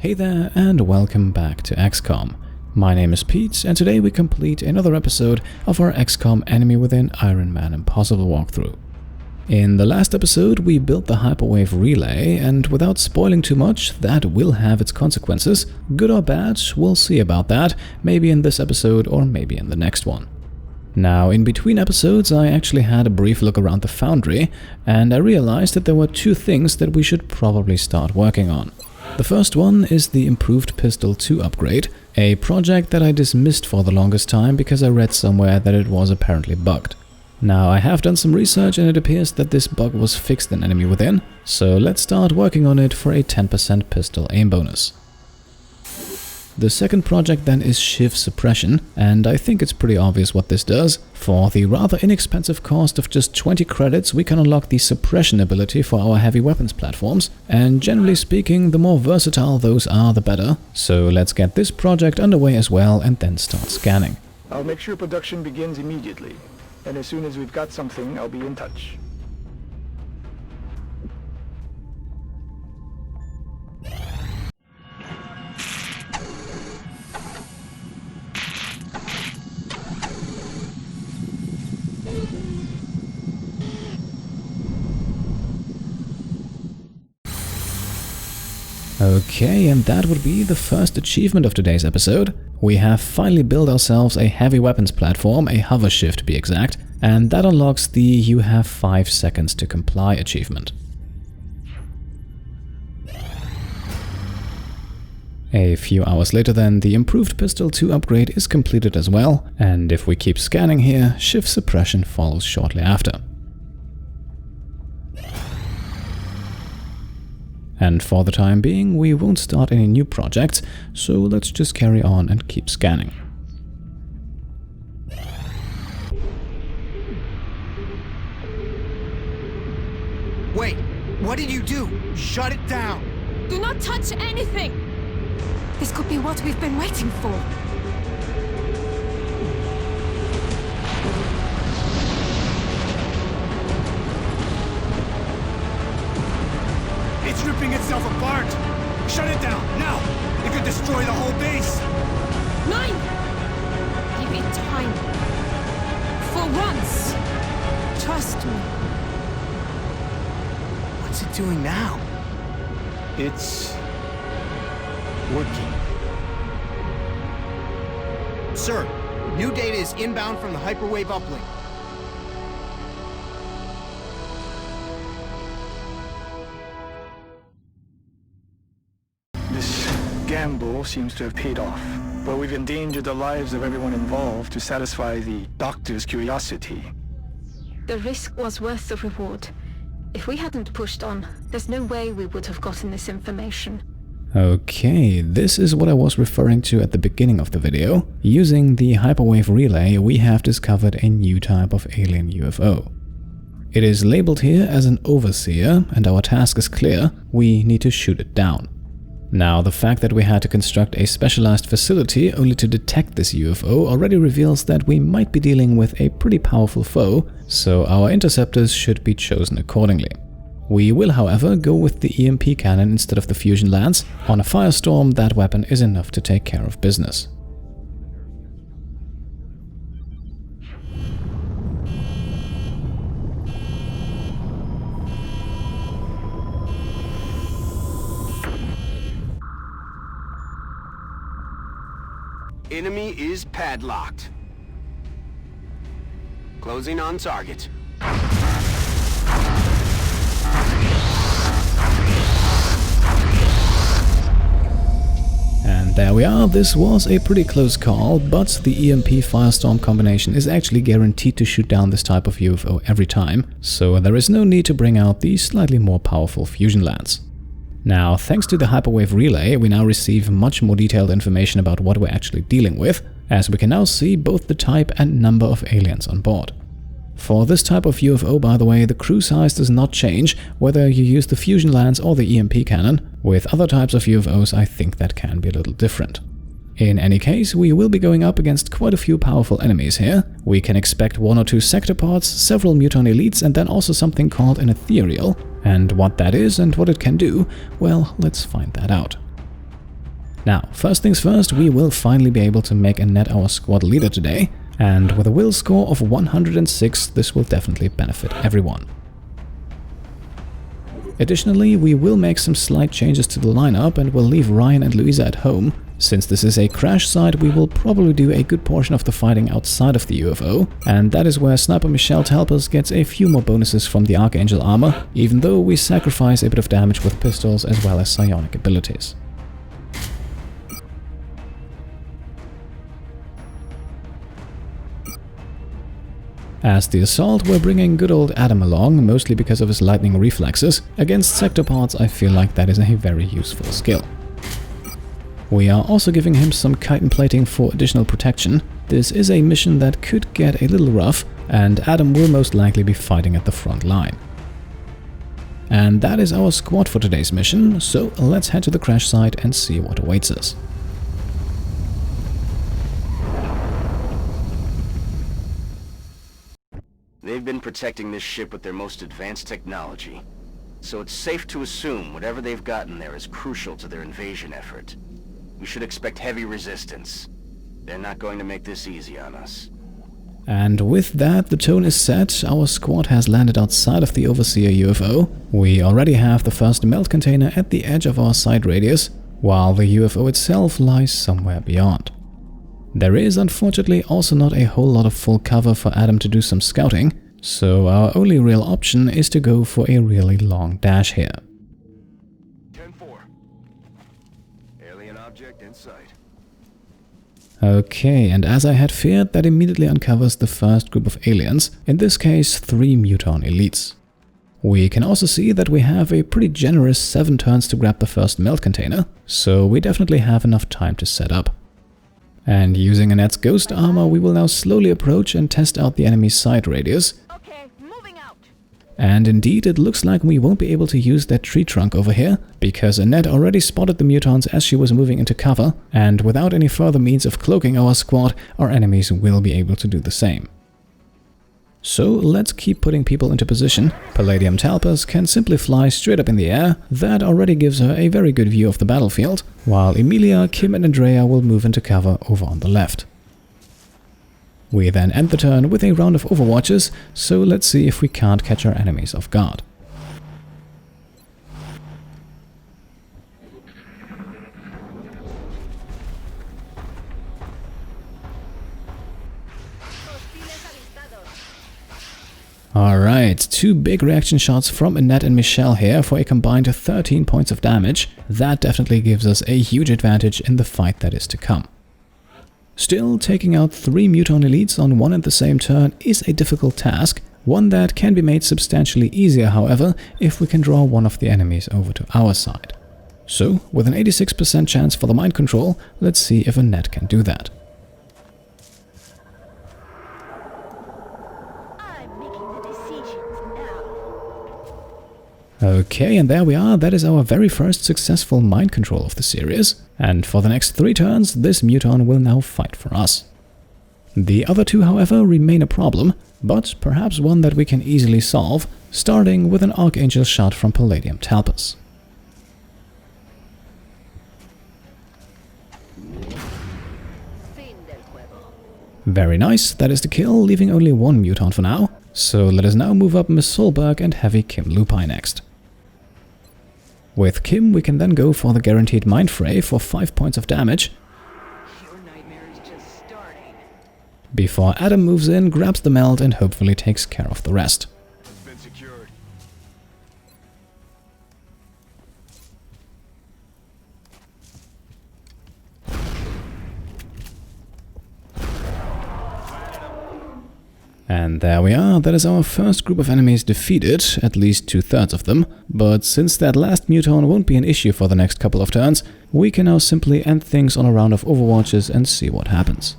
Hey there and welcome back to XCOM. My name is Pete and today we complete another episode of our XCOM Enemy Within Ironman Impossible walkthrough. In the last episode we built the Hyperwave Relay, and without spoiling too much, that will have its consequences. Good or bad, we'll see about that, maybe in this episode or maybe in the next one. Now, in between episodes I actually had a brief look around the foundry, and I realized that there were two things that we should probably start working on. The first one is the Improved Pistol 2 upgrade, a project that I dismissed for the longest time because I read somewhere that it was apparently bugged. Now, I have done some research and it appears that this bug was fixed in Enemy Within, so let's start working on it for a 10% pistol aim bonus. The second project then is S.H.I.V suppression, and I think it's pretty obvious what this does. For the rather inexpensive cost of just 20 credits, we can unlock the suppression ability for our heavy weapons platforms, and generally speaking, the more versatile those are, the better. So let's get this project underway as well and then start scanning. I'll make sure production begins immediately, and as soon as we've got something, I'll be in touch. Okay, and that would be the first achievement of today's episode. We have finally built ourselves a heavy weapons platform, a hover shift to be exact, and that unlocks the "You have 5 seconds to comply" achievement. A few hours later then, the Improved Pistol 2 upgrade is completed as well, and if we keep scanning here, S.H.I.V suppression follows shortly after. And for the time being, we won't start any new projects, so let's just carry on and keep scanning. Wait, what did you do? Shut it down! Do not touch anything! This could be what we've been waiting for. It's ripping itself apart! Shut it down, now! It could destroy the whole base! 9! Give it time. For once. Trust me. What's it doing now? It's working. Sir, new data is inbound from the Hyperwave uplink. Gamble seems to have paid off, but we've endangered the lives of everyone involved to satisfy the doctor's curiosity. The risk was worth the reward. If we hadn't pushed on, there's no way we would have gotten this information. Okay, this is what I was referring to at the beginning of the video. Using the Hyperwave Relay, we have discovered a new type of alien UFO. It is labeled here as an Overseer, and our task is clear: we need to shoot it down. Now, the fact that we had to construct a specialized facility only to detect this UFO already reveals that we might be dealing with a pretty powerful foe, so our interceptors should be chosen accordingly. We will, however, go with the EMP cannon instead of the fusion lance. On a firestorm, that weapon is enough to take care of business. Enemy is padlocked. Closing on target. And there we are. This was a pretty close call, but the EMP Firestorm combination is actually guaranteed to shoot down this type of UFO every time, so there is no need to bring out the slightly more powerful fusion lance. Now, thanks to the Hyperwave Relay, we now receive much more detailed information about what we're actually dealing with, as we can now see both the type and number of aliens on board. For this type of UFO, by the way, the crew size does not change whether you use the fusion lance or the EMP cannon. With other types of UFOs, I think that can be a little different. In any case, we will be going up against quite a few powerful enemies here. We can expect 1 or 2 sector pods, several muton elites, and then also something called an Ethereal. And what that is and what it can do, well, let's find that out. Now, first things first, we will finally be able to make Annette our squad leader today, and with a will score of 106, this will definitely benefit everyone. Additionally, we will make some slight changes to the lineup and will leave Ryan and Louisa at home. Since this is a crash site, we will probably do a good portion of the fighting outside of the UFO, and that is where Sniper Michelle Talpers gets a few more bonuses from the Archangel armor, even though we sacrifice a bit of damage with pistols as well as psionic abilities. As the assault, we're bringing good old Adam along, mostly because of his lightning reflexes. Against sector parts, I feel like that is a very useful skill. We are also giving him some chitin plating for additional protection. This is a mission that could get a little rough, and Adam will most likely be fighting at the front line. And that is our squad for today's mission, so let's head to the crash site and see what awaits us. They've been protecting this ship with their most advanced technology, so it's safe to assume whatever they've gotten there is crucial to their invasion effort. We should expect heavy resistance. They're not going to make this easy on us. And with that, the tone is set. Our squad has landed outside of the Overseer UFO. We already have the first melt container at the edge of our sight radius, while the UFO itself lies somewhere beyond. There is unfortunately also not a whole lot of full cover for Adam to do some scouting, so our only real option is to go for a really long dash here. 10-4. Alien object in sight. Okay, and as I had feared, that immediately uncovers the first group of aliens, in this case 3 Muton elites. We can also see that we have a pretty generous 7 turns to grab the first melt container, so we definitely have enough time to set up. And using Annette's ghost armor, we will now slowly approach and test out the enemy's sight radius. Okay, moving out. And indeed, it looks like we won't be able to use that tree trunk over here, because Annette already spotted the mutons as she was moving into cover, and without any further means of cloaking our squad, our enemies will be able to do the same. So let's keep putting people into position. Palladium Talpers can simply fly straight up in the air. That already gives her a very good view of the battlefield, while Emilia, Kim and Andrea will move into cover over on the left. We then end the turn with a round of overwatches, so let's see if we can't catch our enemies off guard. Alright, 2 big reaction shots from Annette and Michelle here for a combined 13 points of damage. That definitely gives us a huge advantage in the fight that is to come. Still, taking out 3 Muton elites on one and the same turn is a difficult task, one that can be made substantially easier, however, if we can draw one of the enemies over to our side. So, with an 86% chance for the mind control, let's see if Annette can do that. Okay, and there we are. That is our very first successful mind control of the series. And for the next 3 turns, this Muton will now fight for us. The other 2, however, remain a problem, but perhaps one that we can easily solve, starting with an Archangel shot from Palladium Talpers. Very nice, that is the kill, leaving only 1 Muton for now. So let us now move up Miss Solberg and heavy Kim Lupai next. With Kim, we can then go for the guaranteed Mind Fray for 5 points of damage. Your nightmare is just starting. Before Adam moves in, grabs the meld and hopefully takes care of the rest. It's been secured. And there we are, that is our first group of enemies defeated, at least 2/3 of them. But since that last Muton won't be an issue for the next couple of turns, we can now simply end things on a round of overwatches and see what happens.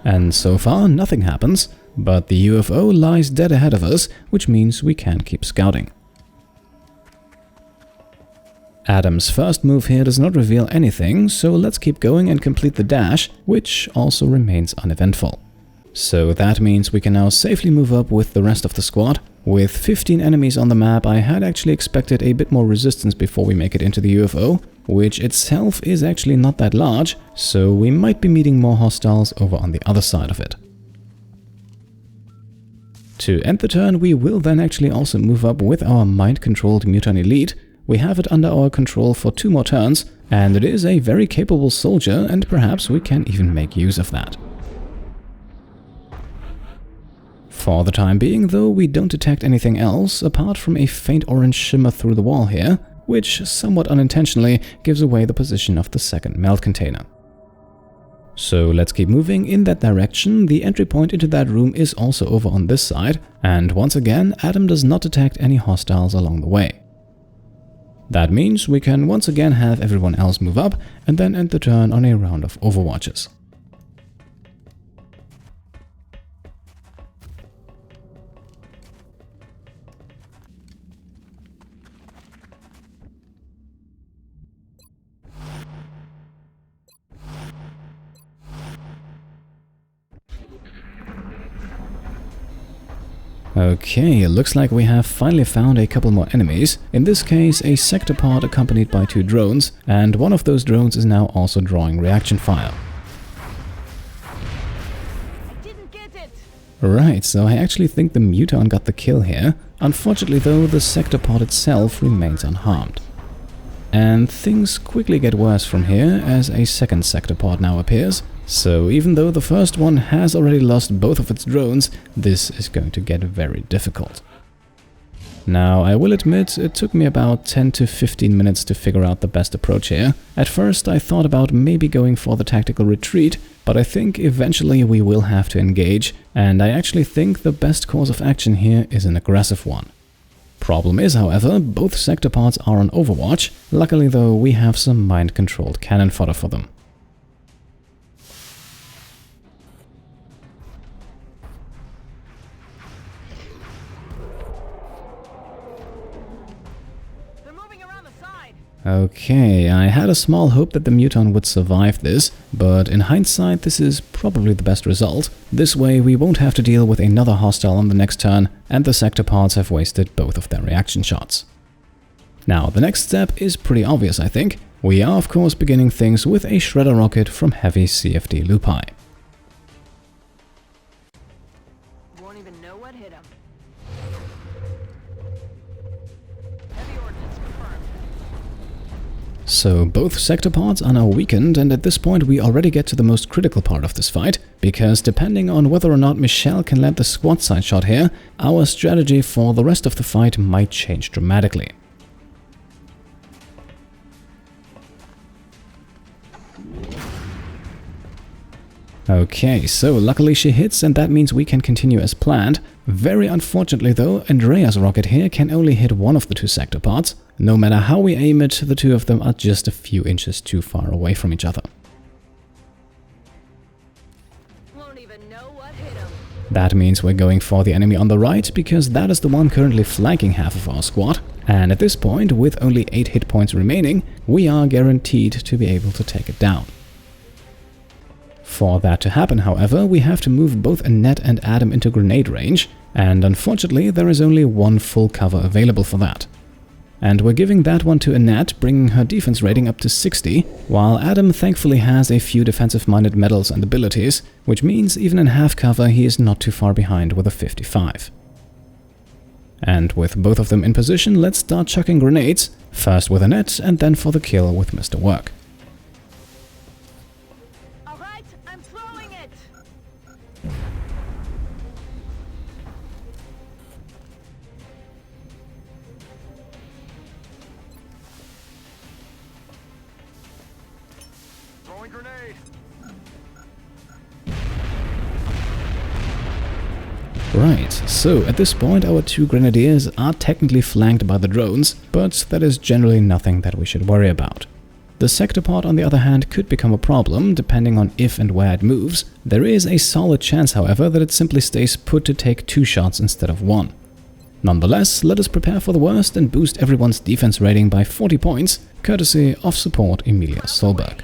And so far, nothing happens, but the UFO lies dead ahead of us, which means we can keep scouting. Adam's first move here does not reveal anything, so let's keep going and complete the dash, which also remains uneventful. So that means we can now safely move up with the rest of the squad. With 15 enemies on the map, I had actually expected a bit more resistance before we make it into the UFO, which itself is actually not that large, so we might be meeting more hostiles over on the other side of it. To end the turn, we will then actually also move up with our mind-controlled mutant elite. We have it under our control for 2 more turns, and it is a very capable soldier, and perhaps we can even make use of that. For the time being, though, we don't detect anything else apart from a faint orange shimmer through the wall here, which somewhat unintentionally gives away the position of the second melt container. So let's keep moving in that direction. The entry point into that room is also over on this side, and once again, Adam does not detect any hostiles along the way. That means we can once again have everyone else move up and then end the turn on a round of overwatches. Okay, it looks like we have finally found a couple more enemies. In this case, a sector pod accompanied by 2 drones, and one of those drones is now also drawing reaction fire. I didn't get it. Right, so I actually think the muton got the kill here. Unfortunately though, the sector pod itself remains unharmed. And things quickly get worse from here as a second sector pod now appears. So even though the first one has already lost both of its drones, this is going to get very difficult. Now, I will admit, it took me about 10 to 15 minutes to figure out the best approach here. At first, I thought about maybe going for the tactical retreat, but I think eventually we will have to engage, and I actually think the best course of action here is an aggressive one. Problem is, however, both sector pods are on Overwatch. Luckily though, we have some mind-controlled cannon fodder for them. Okay, I had a small hope that the muton would survive this, but in hindsight this is probably the best result. This way we won't have to deal with another hostile on the next turn, and the sector pods have wasted both of their reaction shots. Now, the next step is pretty obvious, I think. We are of course beginning things with a shredder rocket from heavy CFD Lupi. Won't even know what hit him. Heavy ordnance confirmed. So both sector pods are now weakened, and at this point we already get to the most critical part of this fight, because depending on whether or not Michelle can land the squad side shot here, our strategy for the rest of the fight might change dramatically. Okay, so luckily she hits, and that means we can continue as planned. Very unfortunately though, Andrea's rocket here can only hit one of the 2 sector pods. No matter how we aim it, the 2 of them are just a few inches too far away from each other. Won't even know what hit him. That means we're going for the enemy on the right, because that is the one currently flanking half of our squad. And at this point, with only 8 hit points remaining, we are guaranteed to be able to take it down. For that to happen, however, we have to move both Annette and Adam into grenade range, and unfortunately there is only one full cover available for that. And we're giving that one to Annette, bringing her defense rating up to 60, while Adam thankfully has a few defensive-minded medals and abilities, which means even in half cover he is not too far behind with a 55. And with both of them in position, let's start chucking grenades, first with Annette and then for the kill with Mr. Work. Right, so at this point our 2 grenadiers are technically flanked by the drones, but that is generally nothing that we should worry about. The sector pod, on the other hand, could become a problem, depending on if and where it moves. There is a solid chance, however, that it simply stays put to take 2 shots instead of 1. Nonetheless, let us prepare for the worst and boost everyone's defense rating by 40 points, courtesy of support Emilia Solberg.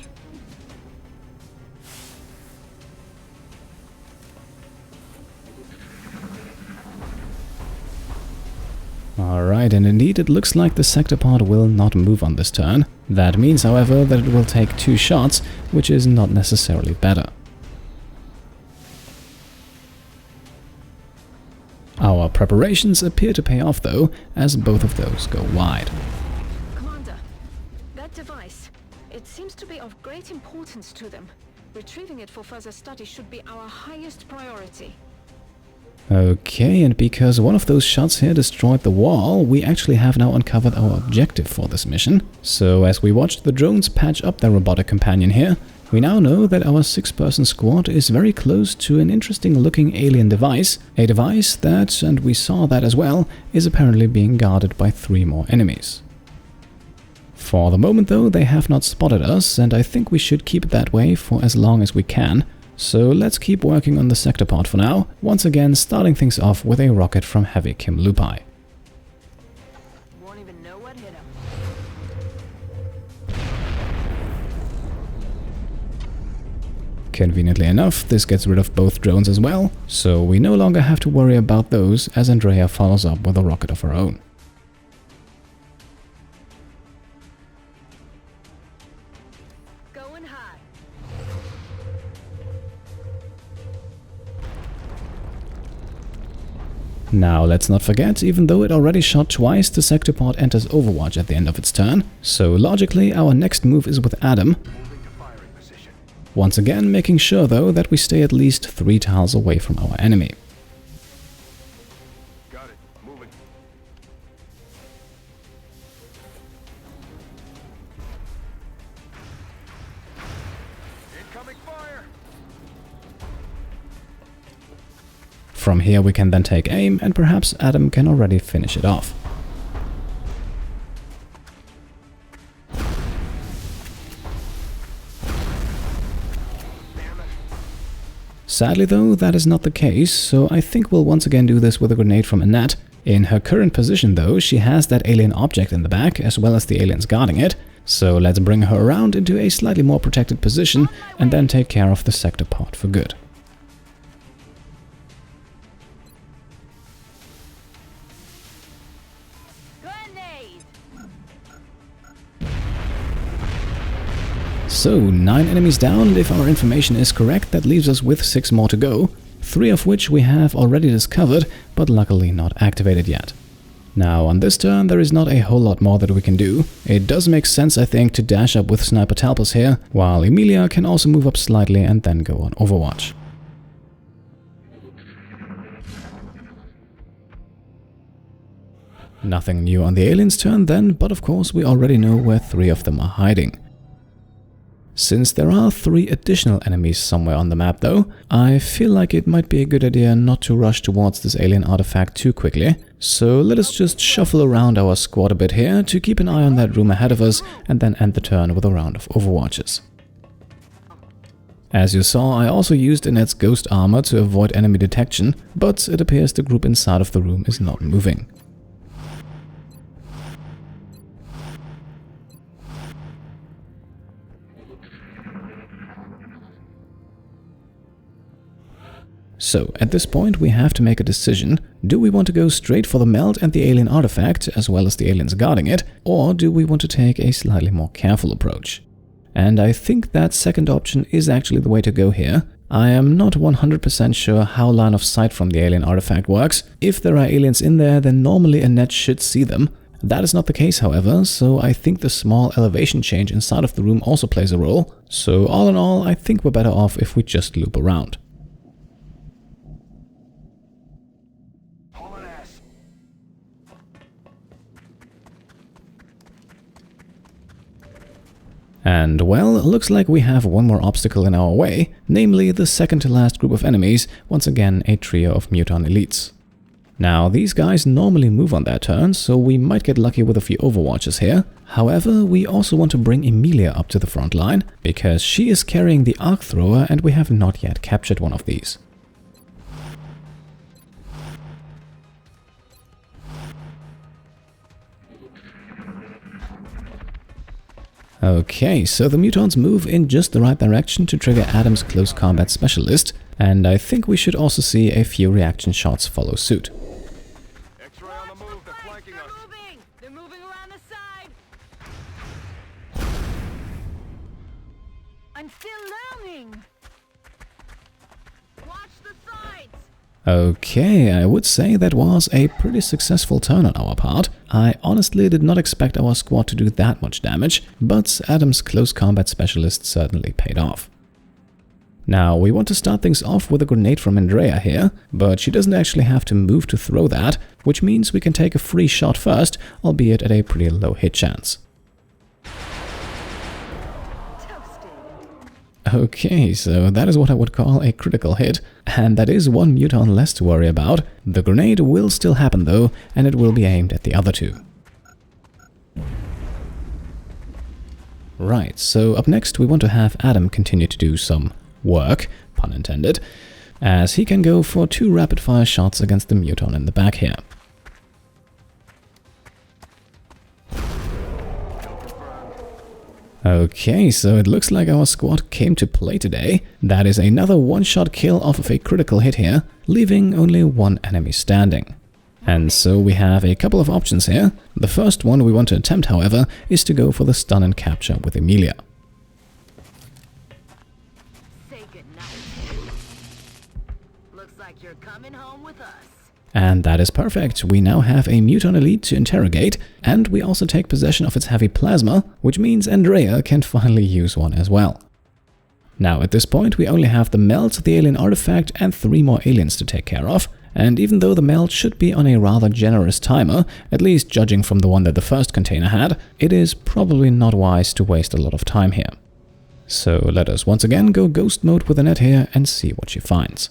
Alright, and indeed it looks like the sector pod will not move on this turn. That means, however, that it will take 2 shots, which is not necessarily better. Our preparations appear to pay off though, as both of those go wide. Commander, that device, it seems to be of great importance to them. Retrieving it for further study should be our highest priority. Okay, and because one of those shots here destroyed the wall, we actually have now uncovered our objective for this mission. So as we watched the drones patch up their robotic companion here, we now know that our 6-person squad is very close to an interesting looking alien device. A device that, and we saw that as well, is apparently being guarded by 3 more enemies. For the moment though, they have not spotted us, and I think we should keep it that way for as long as we can. So let's keep working on the sector pod for now, once again starting things off with a rocket from Heavy Kim Lupai. Won't even know what hit him. Conveniently enough, this gets rid of both drones as well, so we no longer have to worry about those as Andrea follows up with a rocket of her own. Going high. Now let's not forget, even though it already shot twice, the sector pod enters Overwatch at the end of its turn, so logically our next move is with Adam. Once again making sure though that we stay at least 3 tiles away from our enemy. Got it. Moving. Incoming fire. From here we can then take aim, and perhaps Adam can already finish it off. Sadly though, that is not the case, so I think we'll once again do this with a grenade from Annette. In her current position though, she has that alien object in the back, as well as the aliens guarding it, so let's bring her around into a slightly more protected position, and then take care of the sector pod for good. Grenade. So, 9 enemies down, and if our information is correct, that leaves us with 6 more to go, 3 of which we have already discovered, but luckily not activated yet. Now, on this turn, there is not a whole lot more that we can do. It does make sense, I think, to dash up with Sniper Talpas here, while Emilia can also move up slightly and then go on Overwatch. Nothing new on the aliens' turn then, but of course we already know where 3 of them are hiding. Since there are 3 additional enemies somewhere on the map though, I feel like it might be a good idea not to rush towards this alien artifact too quickly, so let us just shuffle around our squad a bit here to keep an eye on that room ahead of us and then end the turn with a round of Overwatches. As you saw, I also used Annette's ghost armor to avoid enemy detection, but it appears the group inside of the room is not moving. So, at this point we have to make a decision. Do we want to go straight for the melt and the alien artifact, as well as the aliens guarding it, or do we want to take a slightly more careful approach? And I think that second option is actually the way to go here. I am not 100% sure how line of sight from the alien artifact works. If there are aliens in there, then normally Annette should see them. That is not the case, however, so I think the small elevation change inside of the room also plays a role. So all in all, I think we're better off if we just loop around. And well, looks like we have one more obstacle in our way, namely the second to last group of enemies, once again a trio of mutant elites. Now, these guys normally move on their turn, so we might get lucky with a few overwatches here. However, we also want to bring Emilia up to the front line, because she is carrying the arc thrower and we have not yet captured one of these. Okay, so the mutants move in just the right direction to trigger Adam's close combat specialist, and I think we should also see a few reaction shots follow suit. X-ray on the move. They're flanking I'm still learning. Watch the sides. Okay, I would say that was a pretty successful turn on our part. I honestly did not expect our squad to do that much damage, but Adam's close combat specialist certainly paid off. Now, we want to start things off with a grenade from Andrea here, but she doesn't actually have to move to throw that, which means we can take a free shot first, albeit at a pretty low hit chance. Okay, so that is what I would call a critical hit, and that is one muton less to worry about. The grenade will still happen though, and it will be aimed at the other two. Right, so up next we want to have Adam continue to do some work, pun intended, as he can go for 2 rapid-fire shots against the muton in the back here. Okay, so it looks like our squad came to play today. That is another one-shot kill off of a critical hit here, leaving only 1 enemy standing. And so we have a couple of options here. The first one we want to attempt, however, is to go for the stun and capture with Emilia. Say goodnight. Looks like you're coming home with us. And that is perfect. We now have a muton elite to interrogate, and we also take possession of its heavy plasma, which means Andrea can finally use one as well. Now at this point we only have the melt, the alien artifact, and 3 more aliens to take care of, and even though the melt should be on a rather generous timer, at least judging from the one that the first container had, it is probably not wise to waste a lot of time here. So let us once again go ghost mode with Annette here and see what she finds.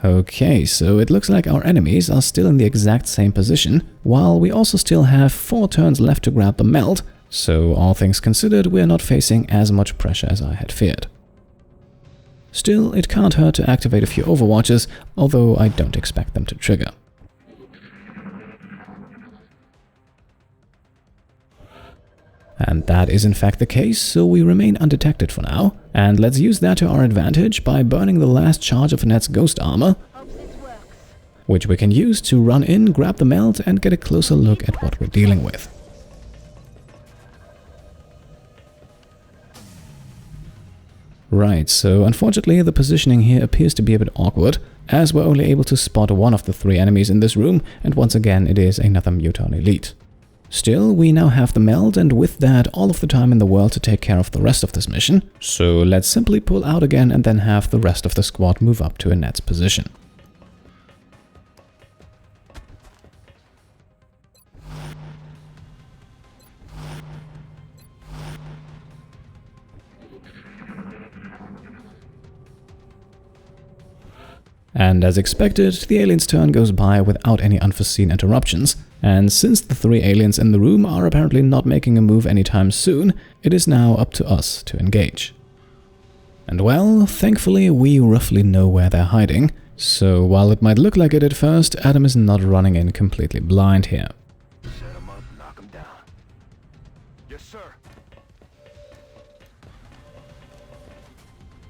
Okay, so it looks like our enemies are still in the exact same position, while we also still have 4 turns left to grab the melt, so all things considered we are not facing as much pressure as I had feared. Still, it can't hurt to activate a few overwatches, although I don't expect them to trigger. And that is in fact the case, so we remain undetected for now. And let's use that to our advantage by burning the last charge of Annette's ghost armor, which we can use to run in, grab the melt, and get a closer look at what we're dealing with. Right, so unfortunately the positioning here appears to be a bit awkward, as we're only able to spot 1 of the 3 enemies in this room, and once again it is another muton elite. Still, we now have the meld, and with that all of the time in the world to take care of the rest of this mission, so let's simply pull out again and then have the rest of the squad move up to Annette's position. And as expected, the alien's turn goes by without any unforeseen interruptions, and since the 3 aliens in the room are apparently not making a move anytime soon, it is now up to us to engage. And well, thankfully we roughly know where they're hiding, so while it might look like it at first, Adam is not running in completely blind here. Set him up, knock him down. Yes, sir.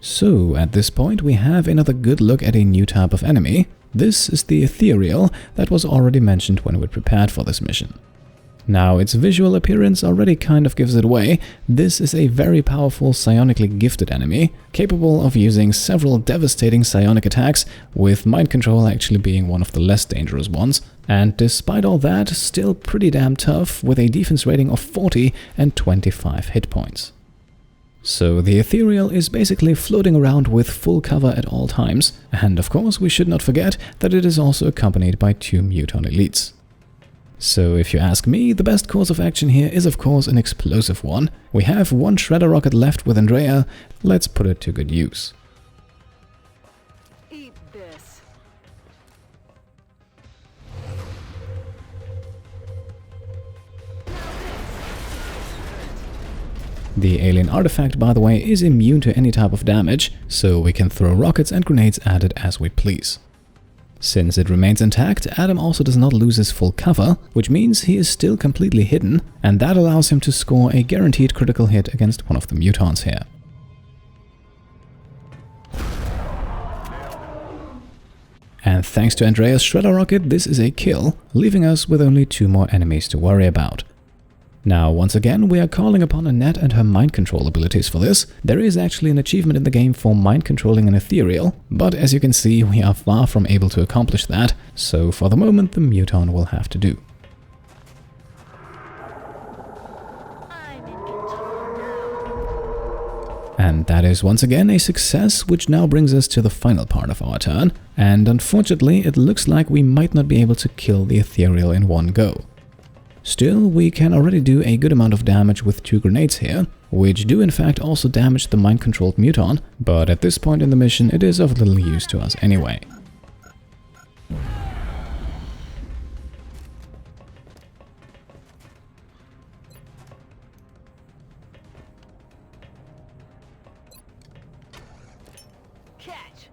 So, at this point we have another good look at a new type of enemy. This is the Ethereal that was already mentioned when we prepared for this mission. Now, its visual appearance already kind of gives it away. This is a very powerful psionically gifted enemy, capable of using several devastating psionic attacks, with mind control actually being one of the less dangerous ones, and despite all that, still pretty damn tough, with a defense rating of 40 and 25 hit points. So the Ethereal is basically floating around with full cover at all times, and of course we should not forget that it is also accompanied by 2 muton elites. So if you ask me, the best course of action here is of course an explosive one. We have 1 shredder rocket left with Andrea, let's put it to good use. Eat this. The alien artifact, by the way, is immune to any type of damage, so we can throw rockets and grenades at it as we please. Since it remains intact, Adam also does not lose his full cover, which means he is still completely hidden, and that allows him to score a guaranteed critical hit against one of the mutons here. And thanks to Andrea's shredder rocket, this is a kill, leaving us with only 2 more enemies to worry about. Now, once again, we are calling upon Annette and her mind control abilities for this. There is actually an achievement in the game for mind controlling an Ethereal, but as you can see, we are far from able to accomplish that, so for the moment the Muton will have to do. I'm in control now. And that is once again a success, which now brings us to the final part of our turn, and unfortunately it looks like we might not be able to kill the Ethereal in one go. Still, we can already do a good amount of damage with 2 grenades here, which do in fact also damage the mind-controlled Muton, but at this point in the mission it is of little use to us anyway. Catch.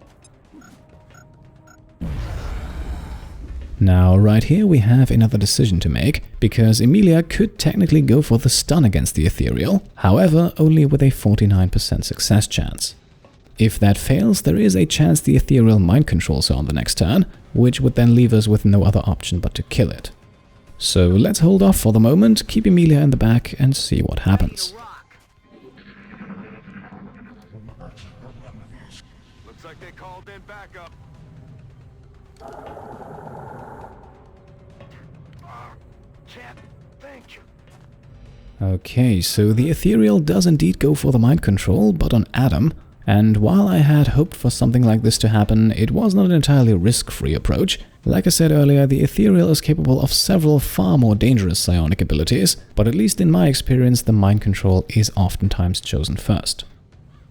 Now, right here we have another decision to make, because Emilia could technically go for the stun against the Ethereal, however, only with a 49% success chance. If that fails, there is a chance the Ethereal mind controls her on the next turn, which would then leave us with no other option but to kill it. So let's hold off for the moment, keep Emilia in the back and see what happens. Looks like they called in backup. Cap, thank you. Okay, so the Ethereal does indeed go for the mind control, but on Adam. And while I had hoped for something like this to happen, it was not an entirely risk-free approach. Like I said earlier, the Ethereal is capable of several far more dangerous psionic abilities, but at least in my experience, the mind control is oftentimes chosen first.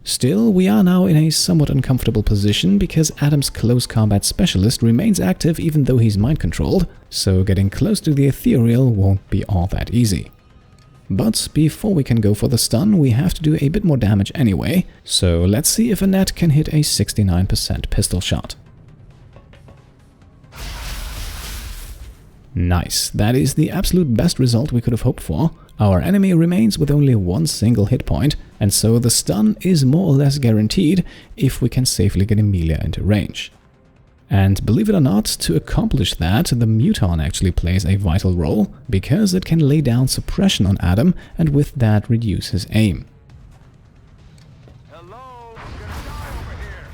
Still, we are now in a somewhat uncomfortable position because Adam's close combat specialist remains active even though he's mind controlled, so getting close to the Ethereal won't be all that easy. But before we can go for the stun, we have to do a bit more damage anyway, so let's see if Annette can hit a 69% pistol shot. Nice, that is the absolute best result we could have hoped for. Our enemy remains with only 1 single hit point, and so the stun is more or less guaranteed if we can safely get Emilia into range. And believe it or not, to accomplish that, the Muton actually plays a vital role, because it can lay down suppression on Adam and with that reduce his aim. Hello, I'm gonna die over here.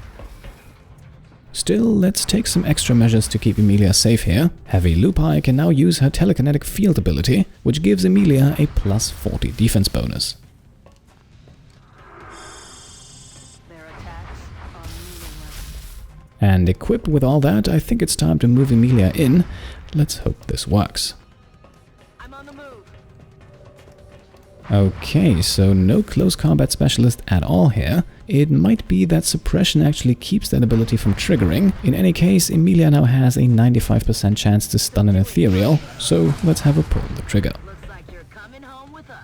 Still, let's take some extra measures to keep Emilia safe here. Heavy Lupi can now use her telekinetic field ability, which gives Emilia a plus 40 defense bonus. Their attacks are meaningless. And equipped with all that, I think it's time to move Emilia in. Let's hope this works. I'm on the move. Okay, so no close combat specialist at all here. It might be that suppression actually keeps that ability from triggering. In any case, Emilia now has a 95% chance to stun an Ethereal, so let's have her pull the trigger. Looks like you're coming home with us.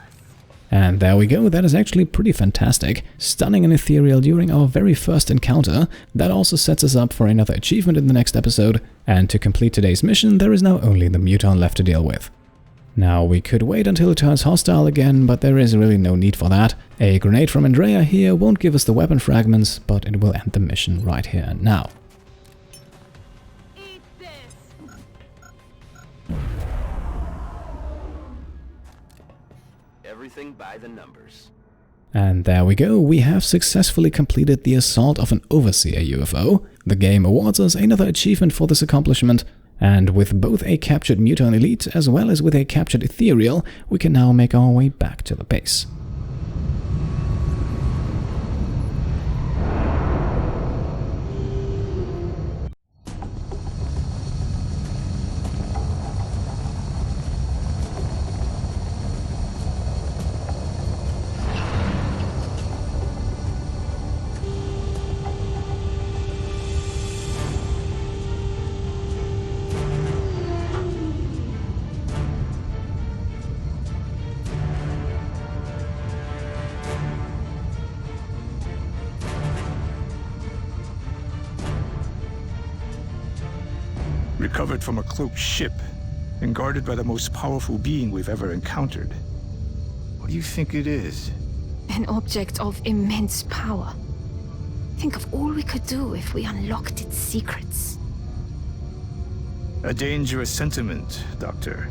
And there we go, that is actually pretty fantastic. Stunning an Ethereal during our very first encounter. That also sets us up for another achievement in the next episode. And to complete today's mission, there is now only the Muton left to deal with. Now, we could wait until it turns hostile again, but there is really no need for that. A grenade from Andrea here won't give us the weapon fragments, but it will end the mission right here and now. Eat this. Everything by the numbers. And there we go, we have successfully completed the assault of an Overseer UFO. The game awards us another achievement for this accomplishment, and with both a captured Muton Elite as well as with a captured Ethereal, we can now make our way back to the base. Recovered from a cloaked ship and guarded by the most powerful being we've ever encountered. What do you think it is? An object of immense power. Think of all we could do if we unlocked its secrets. A dangerous sentiment, Doctor.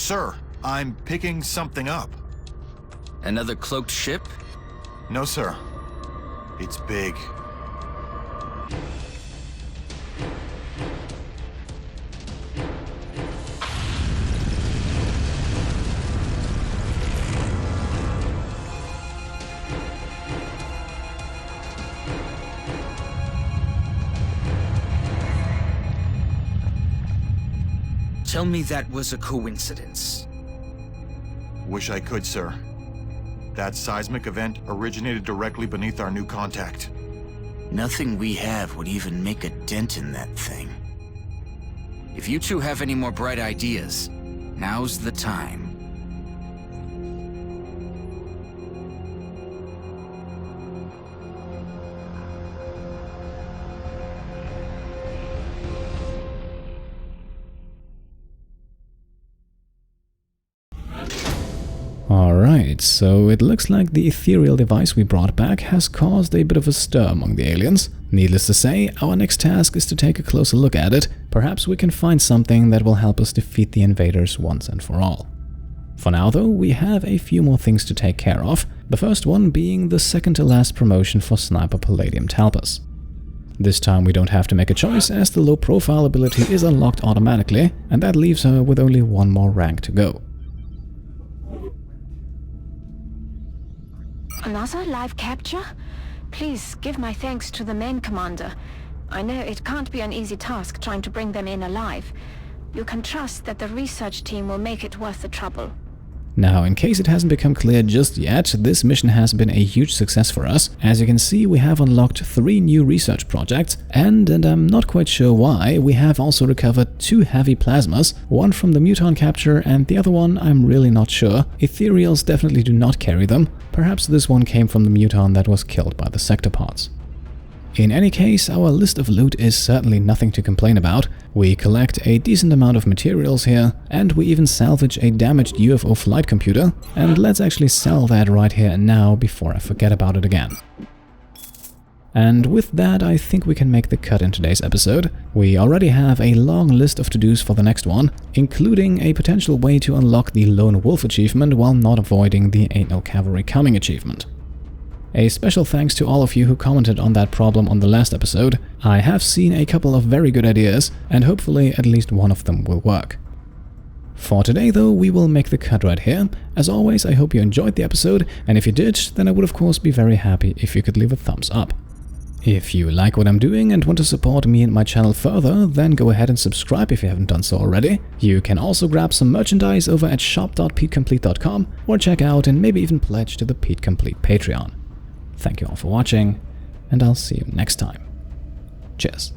Sir, I'm picking something up. Another cloaked ship? No, sir. It's big. Tell me that was a coincidence. Wish I could, sir. That seismic event originated directly beneath our new contact. Nothing we have would even make a dent in that thing. If you two have any more bright ideas, now's the time. Alright, so it looks like the Ethereal Device we brought back has caused a bit of a stir among the aliens. Needless to say, our next task is to take a closer look at it. Perhaps we can find something that will help us defeat the invaders once and for all. For now though, we have a few more things to take care of, the first one being the second to last promotion for Sniper Palladium Talpas. This time we don't have to make a choice, as the low profile ability is unlocked automatically, and that leaves her with only one more rank to go. Another live capture? Please give my thanks to the main commander. I know it can't be an easy task trying to bring them in alive. You can trust that the research team will make it worth the trouble. Now, in case it hasn't become clear just yet, this mission has been a huge success for us. As you can see, we have unlocked 3 new research projects, and I'm not quite sure why, we have also recovered 2 heavy plasmas, one from the Muton capture and the other one I'm really not sure. Ethereals definitely do not carry them. Perhaps this one came from the Muton that was killed by the sectopods. In any case, our list of loot is certainly nothing to complain about. We collect a decent amount of materials here, and we even salvage a damaged UFO flight computer, and let's actually sell that right here and now before I forget about it again. And with that, I think we can make the cut in today's episode. We already have a long list of to-dos for the next one, including a potential way to unlock the Lone Wolf achievement while not avoiding the Ain't No Cavalry Coming achievement. A special thanks to all of you who commented on that problem on the last episode. I have seen a couple of very good ideas, and hopefully at least one of them will work. For today though, we will make the cut right here. As always, I hope you enjoyed the episode, and if you did, then I would of course be very happy if you could leave a thumbs up. If you like what I'm doing and want to support me and my channel further, then go ahead and subscribe if you haven't done so already. You can also grab some merchandise over at shop.petecomplete.com, or check out and maybe even pledge to the Pete Complete Patreon. Thank you all for watching, and I'll see you next time. Cheers.